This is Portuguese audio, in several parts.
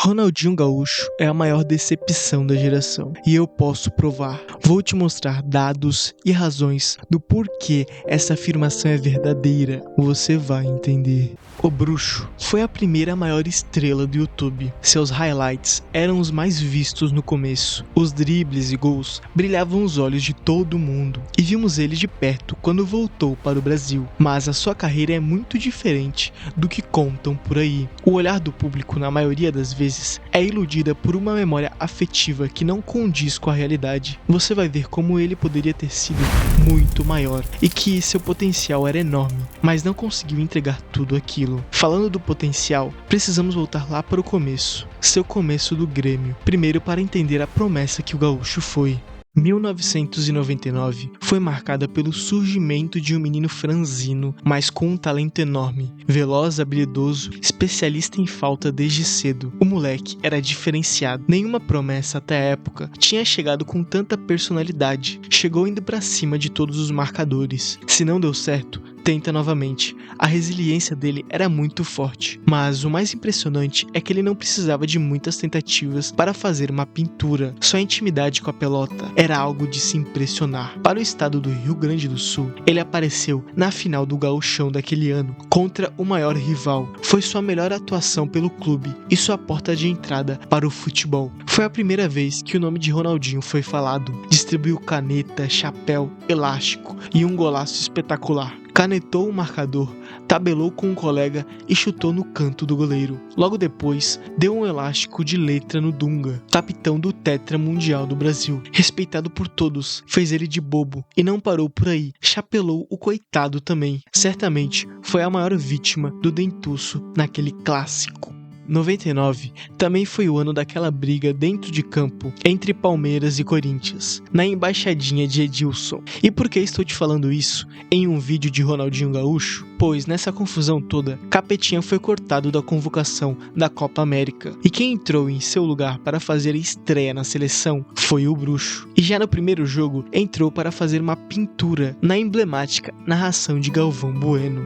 Ronaldinho Gaúcho é a maior decepção da geração, e eu posso provar. Vou te mostrar dados e razões do porquê essa afirmação é verdadeira. Você vai entender. O Bruxo foi a primeira maior estrela do YouTube. Seus highlights eram os mais vistos no começo. Os dribles e gols brilhavam os olhos de todo mundo, e vimos ele de perto quando voltou para o Brasil. Mas a sua carreira é muito diferente do que contam por aí. O olhar do público, na maioria das vezes, é iludida por uma memória afetiva que não condiz com a realidade. Você vai ver como ele poderia ter sido muito maior e que seu potencial era enorme, mas não conseguiu entregar tudo aquilo. Falando do potencial, precisamos voltar lá para o começo, seu começo do Grêmio, primeiro para entender a promessa que o Gaúcho foi. 1999 foi marcada pelo surgimento de um menino franzino, mas com um talento enorme, veloz, habilidoso, especialista em falta desde cedo. O moleque era diferenciado, nenhuma promessa até a época tinha chegado com tanta personalidade, chegou indo pra cima de todos os marcadores. Se não deu certo, tenta novamente. A resiliência dele era muito forte, mas o mais impressionante é que ele não precisava de muitas tentativas para fazer uma pintura. Sua intimidade com a pelota era algo de se impressionar. Para o estado do Rio Grande do Sul, ele apareceu na final do Gauchão daquele ano contra o maior rival. Foi sua melhor atuação pelo clube e sua porta de entrada para o futebol. Foi a primeira vez que o nome de Ronaldinho foi falado. Distribuiu caneta, chapéu, elástico e um golaço espetacular. Canetou o marcador, tabelou com um colega e chutou no canto do goleiro. Logo depois, deu um elástico de letra no Dunga, capitão do Tetra Mundial do Brasil. Respeitado por todos, fez ele de bobo e não parou por aí, chapelou o coitado também. Certamente foi a maior vítima do dentuço naquele clássico. 99 também foi o ano daquela briga dentro de campo entre Palmeiras e Corinthians, na embaixadinha de Edilson. E por que estou te falando isso em um vídeo de Ronaldinho Gaúcho? Pois nessa confusão toda, Capetinha foi cortado da convocação da Copa América, e quem entrou em seu lugar para fazer a estreia na seleção foi o Bruxo. E já no primeiro jogo, entrou para fazer uma pintura na emblemática narração de Galvão Bueno.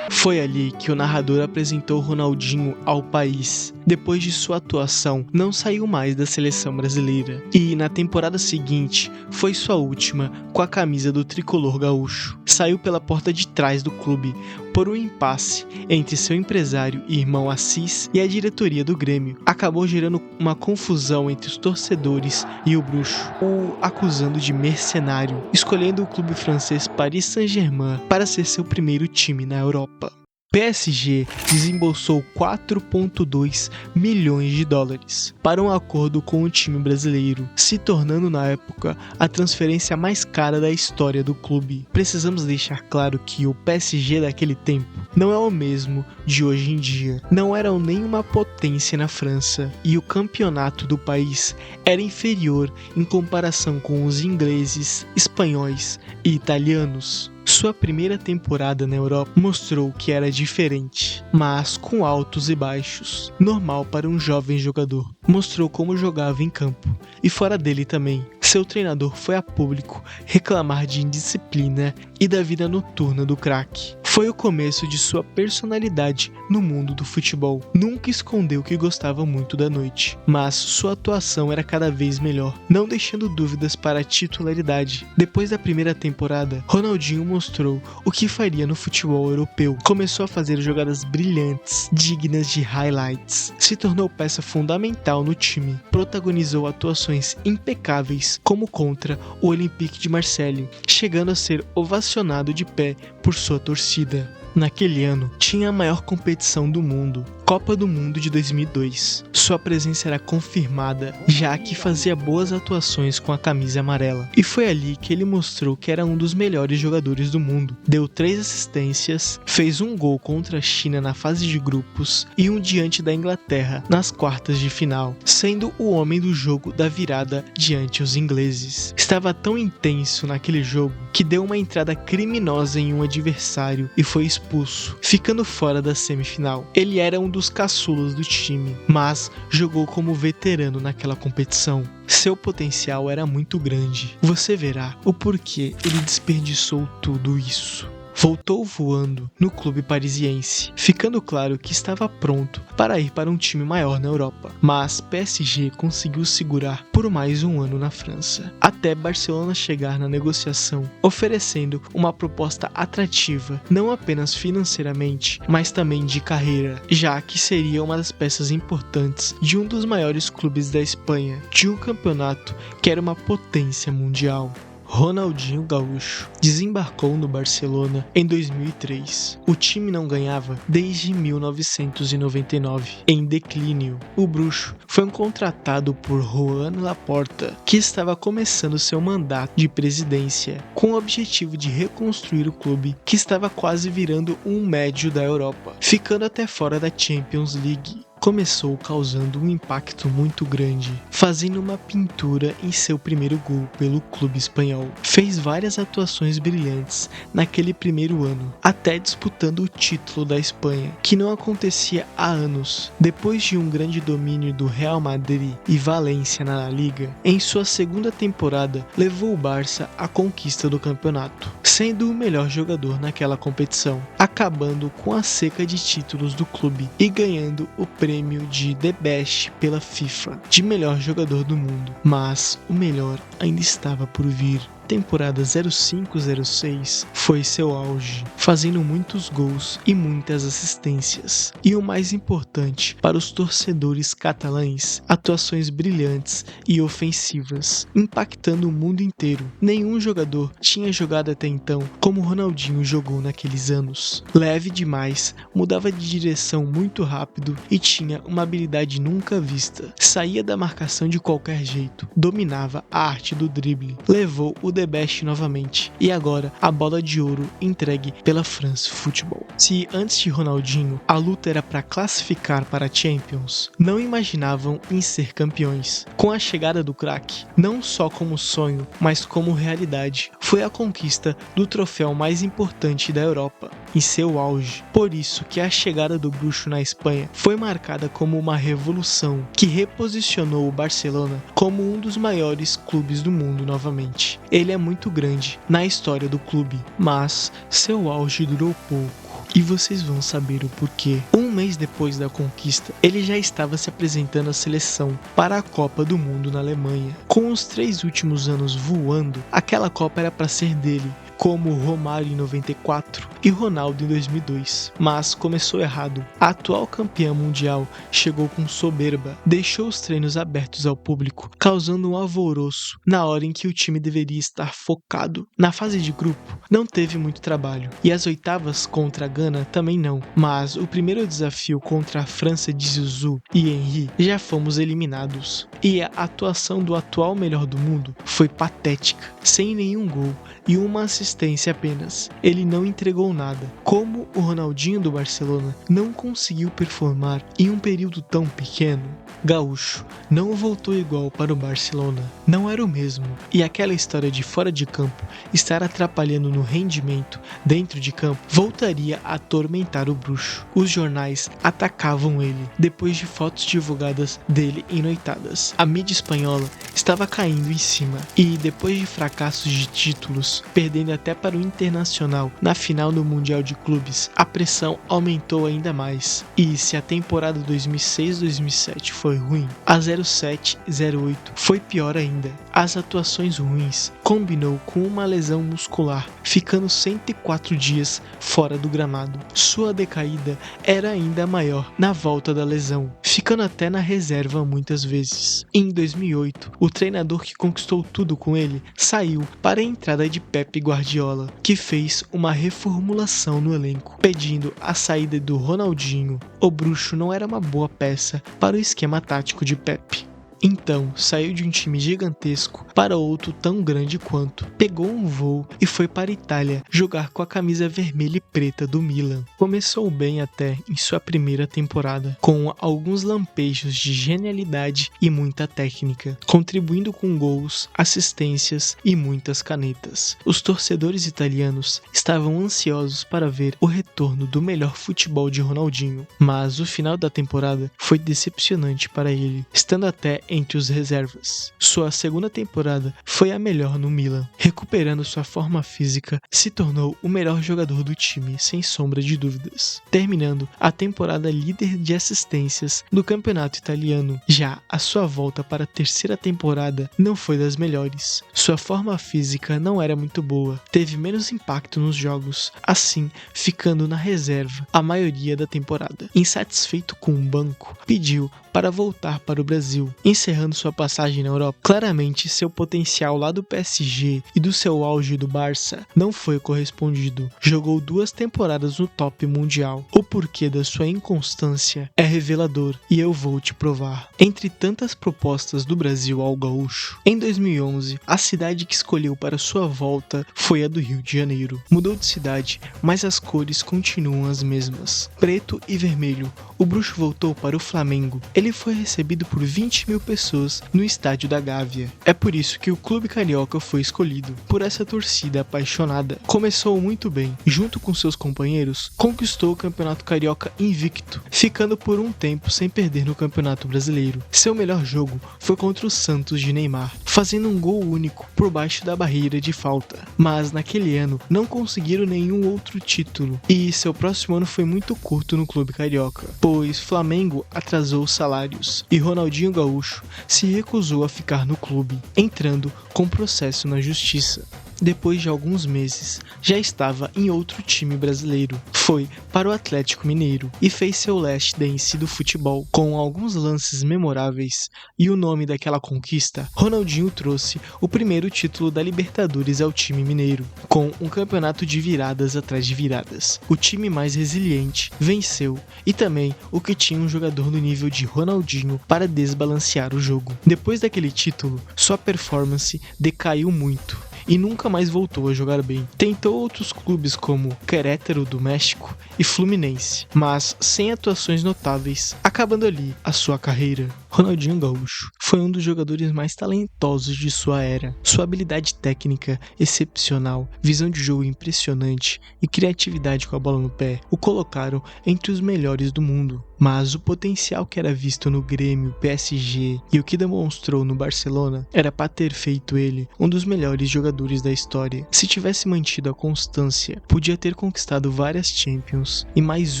Foi ali que o narrador apresentou Ronaldinho ao país. Depois de sua atuação, não saiu mais da seleção brasileira. E na temporada seguinte, foi sua última com a camisa do tricolor gaúcho. Saiu pela porta de trás do clube, por um impasse entre seu empresário e irmão Assis e a diretoria do Grêmio. Acabou gerando uma confusão entre os torcedores e o Bruxo, o acusando de mercenário, escolhendo o clube francês Paris Saint-Germain para ser seu primeiro time na Europa. PSG desembolsou 4,2 milhões de dólares para um acordo com o time brasileiro, se tornando na época a transferência mais cara da história do clube. Precisamos deixar claro que o PSG daquele tempo não é o mesmo de hoje em dia. Não eram nenhuma potência na França e o campeonato do país era inferior em comparação com os ingleses, espanhóis e italianos. Sua primeira temporada na Europa mostrou que era diferente, mas com altos e baixos, normal para um jovem jogador. Mostrou como jogava em campo e fora dele também. Seu treinador foi a público reclamar de indisciplina e da vida noturna do craque. Foi o começo de sua personalidade no mundo do futebol. Nunca escondeu que gostava muito da noite, mas sua atuação era cada vez melhor, não deixando dúvidas para a titularidade. Depois da primeira temporada, Ronaldinho mostrou o que faria no futebol europeu. Começou a fazer jogadas brilhantes, dignas de highlights. Se tornou peça fundamental no time. Protagonizou atuações impecáveis, como contra o Olympique de Marseille, chegando a ser ovacionado de pé por sua torcida. Naquele ano, tinha a maior competição do mundo, Copa do Mundo de 2002. Sua presença era confirmada, já que fazia boas atuações com a camisa amarela. E foi ali que ele mostrou que era um dos melhores jogadores do mundo. Deu 3 assistências, fez um gol contra a China na fase de grupos e um diante da Inglaterra nas quartas de final, sendo o homem do jogo da virada diante os ingleses. Estava tão intenso naquele jogo que deu uma entrada criminosa em um adversário e foi expulso expulso, ficando fora da semifinal. Ele era um dos caçulas do time, mas jogou como veterano naquela competição. Seu potencial era muito grande. Você verá o porquê ele desperdiçou tudo isso. Voltou voando no clube parisiense, ficando claro que estava pronto para ir para um time maior na Europa. Mas PSG conseguiu segurar por mais um ano na França, até Barcelona chegar na negociação, oferecendo uma proposta atrativa, não apenas financeiramente, mas também de carreira, já que seria uma das peças importantes de um dos maiores clubes da Espanha, de um campeonato que era uma potência mundial. Ronaldinho Gaúcho desembarcou no Barcelona em 2003. O time não ganhava desde 1999. Em declínio, o bruxo foi contratado por Joan Laporta, que estava começando seu mandato de presidência, com o objetivo de reconstruir o clube que estava quase virando um médio da Europa, ficando até fora da Champions League. Começou causando um impacto muito grande, fazendo uma pintura em seu primeiro gol pelo clube espanhol. Fez várias atuações brilhantes naquele primeiro ano, até disputando o título da Espanha, que não acontecia há anos. Depois de um grande domínio do Real Madrid e Valência na La Liga, em sua segunda temporada levou o Barça à conquista do campeonato, sendo o melhor jogador naquela competição, acabando com a seca de títulos do clube e ganhando o prêmio de The Best pela FIFA, de melhor jogador do mundo. Mas o melhor ainda estava por vir. Temporada 05-06 foi seu auge, fazendo muitos gols e muitas assistências. E o mais importante para os torcedores catalães, atuações brilhantes e ofensivas, impactando o mundo inteiro. Nenhum jogador tinha jogado até então como Ronaldinho jogou naqueles anos. Leve demais, mudava de direção muito rápido e tinha uma habilidade nunca vista. Saía da marcação de qualquer jeito, dominava a arte do drible, levou o The Best novamente, e agora a bola de ouro entregue pela France Football. Se antes de Ronaldinho a luta era para classificar para a Champions, não imaginavam em ser campeões. Com a chegada do craque, não só como sonho, mas como realidade, foi a conquista do troféu mais importante da Europa, em seu auge. Por isso que a chegada do bruxo na Espanha foi marcada como uma revolução que reposicionou o Barcelona como um dos maiores clubes do mundo novamente. Ele é muito grande na história do clube, mas seu auge durou pouco. E vocês vão saber o porquê. Um mês depois da conquista, ele já estava se apresentando à seleção para a Copa do Mundo na Alemanha. Com os 3 últimos anos voando, aquela Copa era para ser dele, como Romário em 94 e Ronaldo em 2002. Mas começou errado. A atual campeã mundial chegou com soberba, deixou os treinos abertos ao público, causando um alvoroço na hora em que o time deveria estar focado. Na fase de grupo, não teve muito trabalho, e as oitavas contra a Gana também não, mas o primeiro desafio contra a França de Zizou e Henry já fomos eliminados. E a atuação do atual melhor do mundo foi patética, sem nenhum gol e uma assistência apenas. Ele não entregou nada. Como o Ronaldinho do Barcelona não conseguiu performar em um período tão pequeno, Gaúcho não voltou igual para o Barcelona. Não era o mesmo, e aquela história de fora de campo estar atrapalhando no rendimento dentro de campo voltaria a atormentar o bruxo. Os jornais atacavam ele depois de fotos divulgadas dele em noitadas. A mídia espanhola estava caindo em cima, e depois de fracassos de títulos, perdendo até para o Internacional na final do Mundial de Clubes, a pressão aumentou ainda mais. E se a temporada 2006-2007 foi ruim, a 07-08 foi pior ainda. As atuações ruins combinou com uma lesão muscular, ficando 104 dias fora do gramado. Sua decaída era ainda maior na volta da lesão, ficando até na reserva muitas vezes. Em 2008, o treinador que conquistou tudo com ele saiu para a entrada de Pep Guardiola, que fez uma reformulação no elenco, pedindo a saída do Ronaldinho. O bruxo não era uma boa peça para o esquema tático de Pep. Então, saiu de um time gigantesco para outro tão grande quanto. Pegou um voo e foi para a Itália jogar com a camisa vermelha e preta do Milan. Começou bem até em sua primeira temporada, com alguns lampejos de genialidade e muita técnica, contribuindo com gols, assistências e muitas canetas. Os torcedores italianos estavam ansiosos para ver o retorno do melhor futebol de Ronaldinho, mas o final da temporada foi decepcionante para ele, estando até entre os reservas. Sua segunda temporada foi a melhor no Milan. Recuperando sua forma física, se tornou o melhor jogador do time, sem sombra de dúvidas, terminando a temporada líder de assistências do campeonato italiano. Já a sua volta para a terceira temporada não foi das melhores. Sua forma física não era muito boa, teve menos impacto nos jogos, assim ficando na reserva a maioria da temporada. Insatisfeito com o banco, pediu para voltar para o Brasil, encerrando sua passagem na Europa. Claramente, seu potencial lá do PSG e do seu auge do Barça não foi correspondido. Jogou 2 temporadas no top mundial. O porquê da sua inconstância é revelador e eu vou te provar. Entre tantas propostas do Brasil ao gaúcho, em 2011, a cidade que escolheu para sua volta foi a do Rio de Janeiro. Mudou de cidade, mas as cores continuam as mesmas, preto e vermelho. O bruxo voltou para o Flamengo. Ele foi recebido por 20 mil pessoas no estádio da Gávea. É por isso que o clube carioca foi escolhido. Por essa torcida apaixonada, começou muito bem. Junto com seus companheiros, conquistou o Campeonato Carioca invicto, ficando por um tempo sem perder no Campeonato Brasileiro. Seu melhor jogo foi contra o Santos de Neymar, fazendo um gol único por baixo da barreira de falta. Mas naquele ano não conseguiram nenhum outro título, e seu próximo ano foi muito curto no clube carioca, pois Flamengo atrasou os salários e Ronaldinho Gaúcho se recusou a ficar no clube, entrando com processo na justiça. Depois de alguns meses, já estava em outro time brasileiro. Foi para o Atlético Mineiro e fez seu last dance do futebol, com alguns lances memoráveis. E o nome daquela conquista, Ronaldinho trouxe o primeiro título da Libertadores ao time mineiro, com um campeonato de viradas atrás de viradas. O time mais resiliente venceu e também o que tinha um jogador no nível de Ronaldinho para desbalancear o jogo. Depois daquele título, sua performance decaiu muito e nunca mais voltou a jogar bem. Tentou outros clubes como Querétaro do México e Fluminense, mas sem atuações notáveis, acabando ali a sua carreira. Ronaldinho Gaúcho foi um dos jogadores mais talentosos de sua era. Sua habilidade técnica excepcional, visão de jogo impressionante e criatividade com a bola no pé o colocaram entre os melhores do mundo. Mas o potencial que era visto no Grêmio, PSG e o que demonstrou no Barcelona era para ter feito ele um dos melhores jogadores da história. Se tivesse mantido a constância, podia ter conquistado várias Champions e mais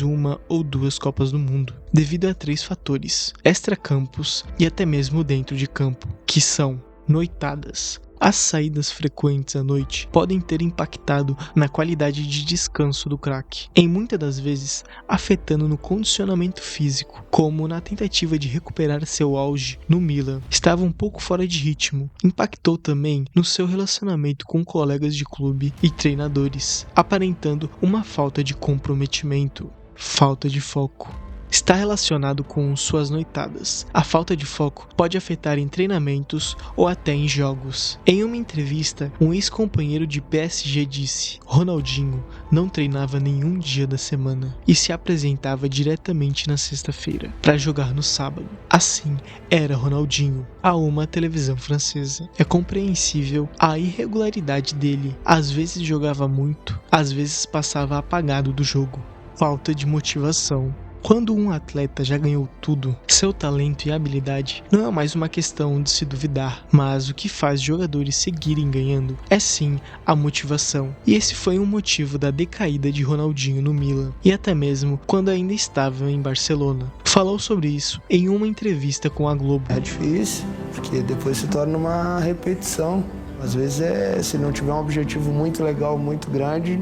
1 ou 2 Copas do Mundo, devido a 3 fatores: extra-campos e até mesmo dentro de campo, que são noitadas. As saídas frequentes à noite podem ter impactado na qualidade de descanso do craque, em muitas das vezes afetando no condicionamento físico, como na tentativa de recuperar seu auge no Milan. Estava um pouco fora de ritmo. Impactou também no seu relacionamento com colegas de clube e treinadores, aparentando uma falta de comprometimento, falta de foco. Está relacionado com suas noitadas. A falta de foco pode afetar em treinamentos ou até em jogos. Em uma entrevista, um ex-companheiro de PSG disse: Ronaldinho não treinava nenhum dia da semana e se apresentava diretamente na sexta-feira para jogar no sábado. Assim era Ronaldinho, a uma televisão francesa. É compreensível a irregularidade dele. Às vezes jogava muito, às vezes passava apagado do jogo. Falta de motivação. Quando um atleta já ganhou tudo, seu talento e habilidade não é mais uma questão de se duvidar, mas o que faz jogadores seguirem ganhando é sim a motivação. E esse foi um motivo da decaída de Ronaldinho no Milan, e até mesmo quando ainda estava em Barcelona. Falou sobre isso em uma entrevista com a Globo. É difícil, porque depois se torna uma repetição. Às vezes se não tiver um objetivo muito legal, muito grande,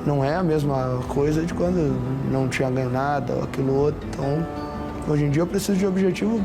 não é a mesma coisa de quando não tinha ganho nada ou aquilo outro. Então, hoje em dia eu preciso de objetivo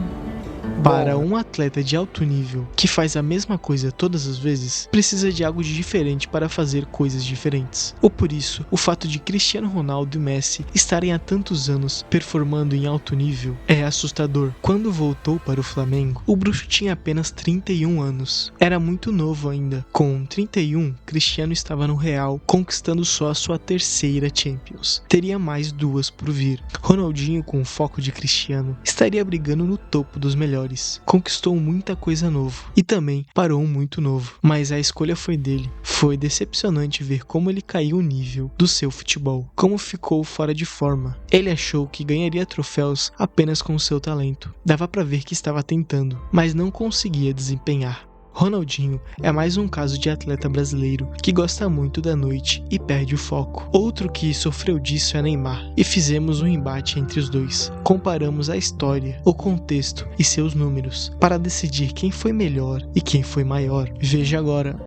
Para um atleta de alto nível que faz a mesma coisa todas as vezes, precisa de algo de diferente para fazer coisas diferentes. Ou por isso, o fato de Cristiano Ronaldo e Messi estarem há tantos anos performando em alto nível é assustador. Quando voltou para o Flamengo, o bruxo tinha apenas 31 anos. Era muito novo ainda. Com 31, Cristiano estava no Real, conquistando só a sua terceira Champions. Teria mais 2 por vir. Ronaldinho, com o foco de Cristiano, estaria brigando no topo dos melhores. Conquistou muita coisa novo e também parou muito novo, mas a escolha foi dele. Foi decepcionante ver como ele caiu o nível do seu futebol, como ficou fora de forma. Ele achou que ganharia troféus apenas com seu talento. Dava pra ver que estava tentando, mas não conseguia desempenhar. Ronaldinho é mais um caso de atleta brasileiro que gosta muito da noite e perde o foco. Outro que sofreu disso é Neymar, e fizemos um embate entre os dois. Comparamos a história, o contexto e seus números para decidir quem foi melhor e quem foi maior. Veja agora.